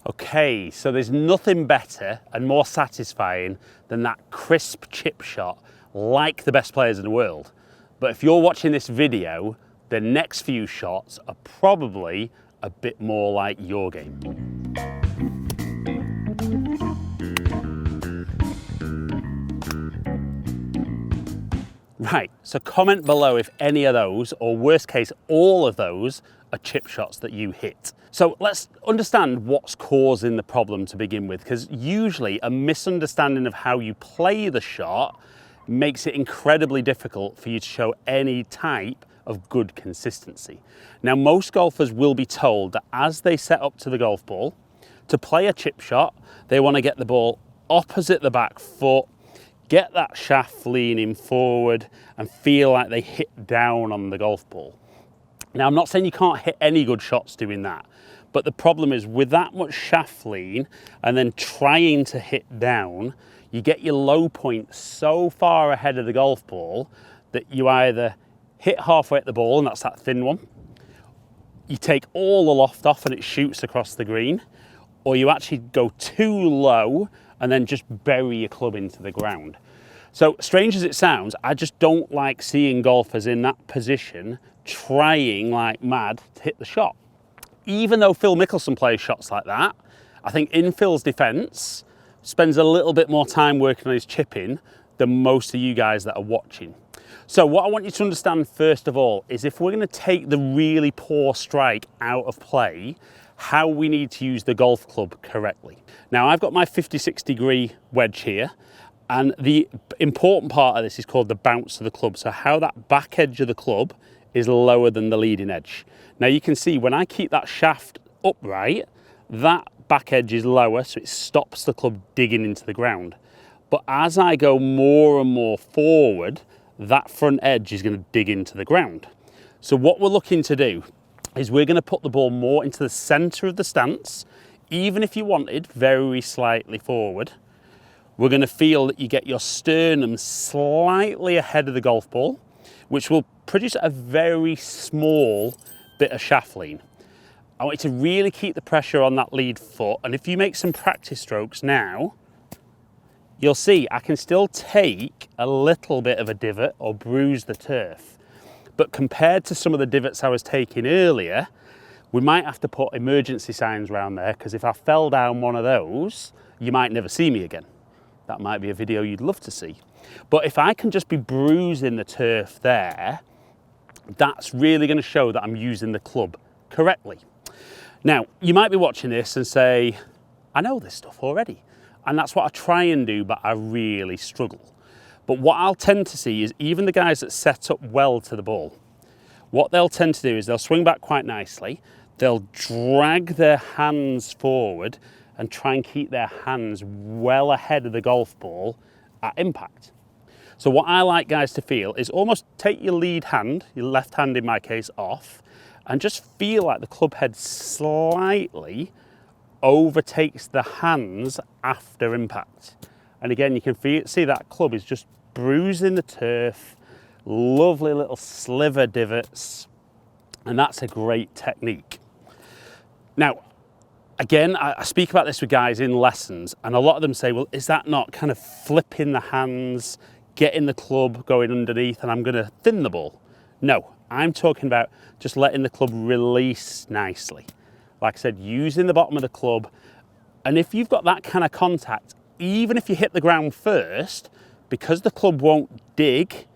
Okay, so there's nothing better and more satisfying than that crisp chip shot like the best players in the world. But if you're watching this video, the next few shots are probably a bit more like your game. Right, so comment below if any of those, or worst case, all of those, are chip shots that you hit. So let's understand what's causing the problem to begin with, because usually a misunderstanding of how you play the shot makes it incredibly difficult for you to show any type of good consistency. Now, most golfers will be told that as they set up to the golf ball, to play a chip shot, they want to get the ball opposite the back foot, get that shaft leaning forward and feel like they hit down on the golf ball. Now, I'm not saying you can't hit any good shots doing that, but the problem is with that much shaft lean and then trying to hit down, you get your low point so far ahead of the golf ball that you either hit halfway at the ball, and that's that thin one, you take all the loft off and it shoots across the green, or you actually go too low and then just bury your club into the ground. So strange as it sounds, I just don't like seeing golfers in that position trying like mad to hit the shot. Even though Phil Mickelson plays shots like that, I think in Phil's defense, spends a little bit more time working on his chipping than most of you guys that are watching. So what I want you to understand first of all is if we're going to take the really poor strike out of play, how we need to use the golf club correctly. Now, I've got my 56-degree wedge here, and the important part of this is called the bounce of the club. So how that back edge of the club is lower than the leading edge. Now you can see when I keep that shaft upright, that back edge is lower, so it stops the club digging into the ground. But as I go more and more forward, that front edge is going to dig into the ground. So what we're looking to do is we're going to put the ball more into the center of the stance. Even if you wanted very slightly forward, we're going to feel that you get your sternum slightly ahead of the golf ball, which will produce a very small bit of shaft lean. I want you to really keep the pressure on that lead foot, and if you make some practice strokes now, you'll see I can still take a little bit of a divot or bruise the turf. But compared to some of the divots I was taking earlier, we might have to put emergency signs around there, because if I fell down one of those, you might never see me again. That might be a video you'd love to see. But if I can just be bruising the turf there, that's really going to show that I'm using the club correctly. Now, you might be watching this and say, I know this stuff already. And that's what I try and do, but I really struggle. But what I'll tend to see is even the guys that set up well to the ball, what they'll tend to do is they'll swing back quite nicely, they'll drag their hands forward and try and keep their hands well ahead of the golf ball at impact. So what I like guys to feel is almost take your lead hand, your left hand in my case, off, and just feel like the club head slightly overtakes the hands after impact. And again, you can see that club is just bruising the turf, lovely little sliver divots, and that's a great technique. Now, again, I speak about this with guys in lessons, and a lot of them say, well, is that not kind of flipping the hands, getting the club going underneath, and I'm going to thin the ball? No, I'm talking about just letting the club release nicely. Like I said, using the bottom of the club, and if you've got that kind of contact, even if you hit the ground first, because the club won't dig,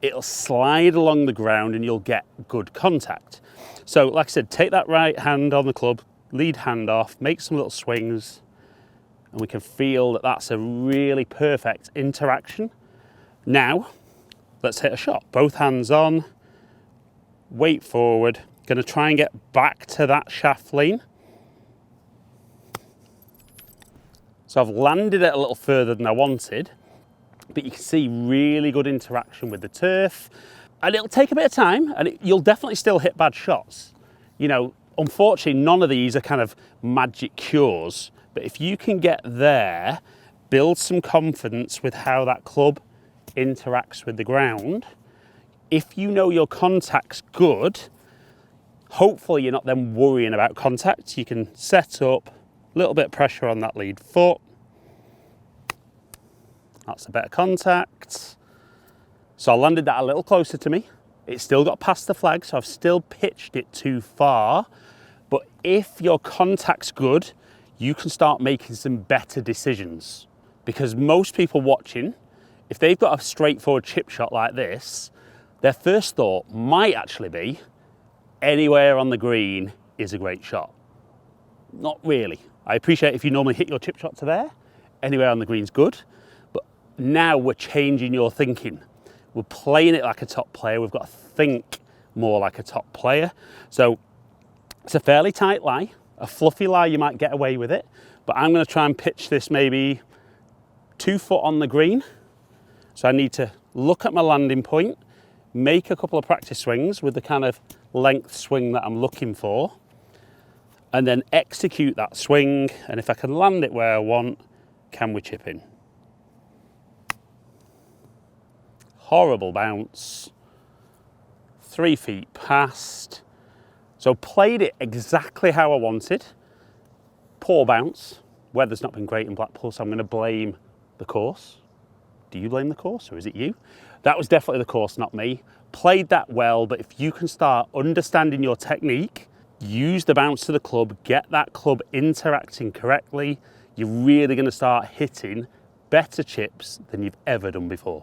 it'll slide along the ground and you'll get good contact. So like I said, take that right hand on the club, lead hand off, make some little swings, and we can feel that that's a really perfect interaction. Now, let's hit a shot. Both hands on, weight forward, gonna try and get back to that shaft lean. So I've landed it a little further than I wanted, but you can see really good interaction with the turf. And it'll take a bit of time, and you'll definitely still hit bad shots. You know, unfortunately, none of these are kind of magic cures, but if you can get there, build some confidence with how that club interacts with the ground. If you know your contact's good, hopefully you're not then worrying about contact. You can set up, little bit of pressure on that lead foot. That's a better contact. So I landed that a little closer to me. It still got past the flag, so I've still pitched it too far. But if your contact's good, you can start making some better decisions. Because most people watching, if they've got a straightforward chip shot like this, their first thought might actually be, anywhere on the green is a great shot. Not really. I appreciate if you normally hit your chip shot to there, anywhere on the green's good. But now we're changing your thinking. We're playing it like a top player. We've got to think more like a top player. So it's a fairly tight lie. A fluffy lie, you might get away with it. But I'm going to try and pitch this maybe 2 foot on the green. So I need to look at my landing point, make a couple of practice swings with the kind of length swing that I'm looking for, and then execute that swing. And if I can land it where I want, can we chip in? Horrible bounce, 3 feet past. So played it exactly how I wanted. Poor bounce. Weather's not been great in Blackpool, so I'm going to blame the course. Do you blame the course, or is it you? That was definitely the course, not me. Played that well, but if you can start understanding your technique, use the bounce to the club, get that club interacting correctly, you're really going to start hitting better chips than you've ever done before.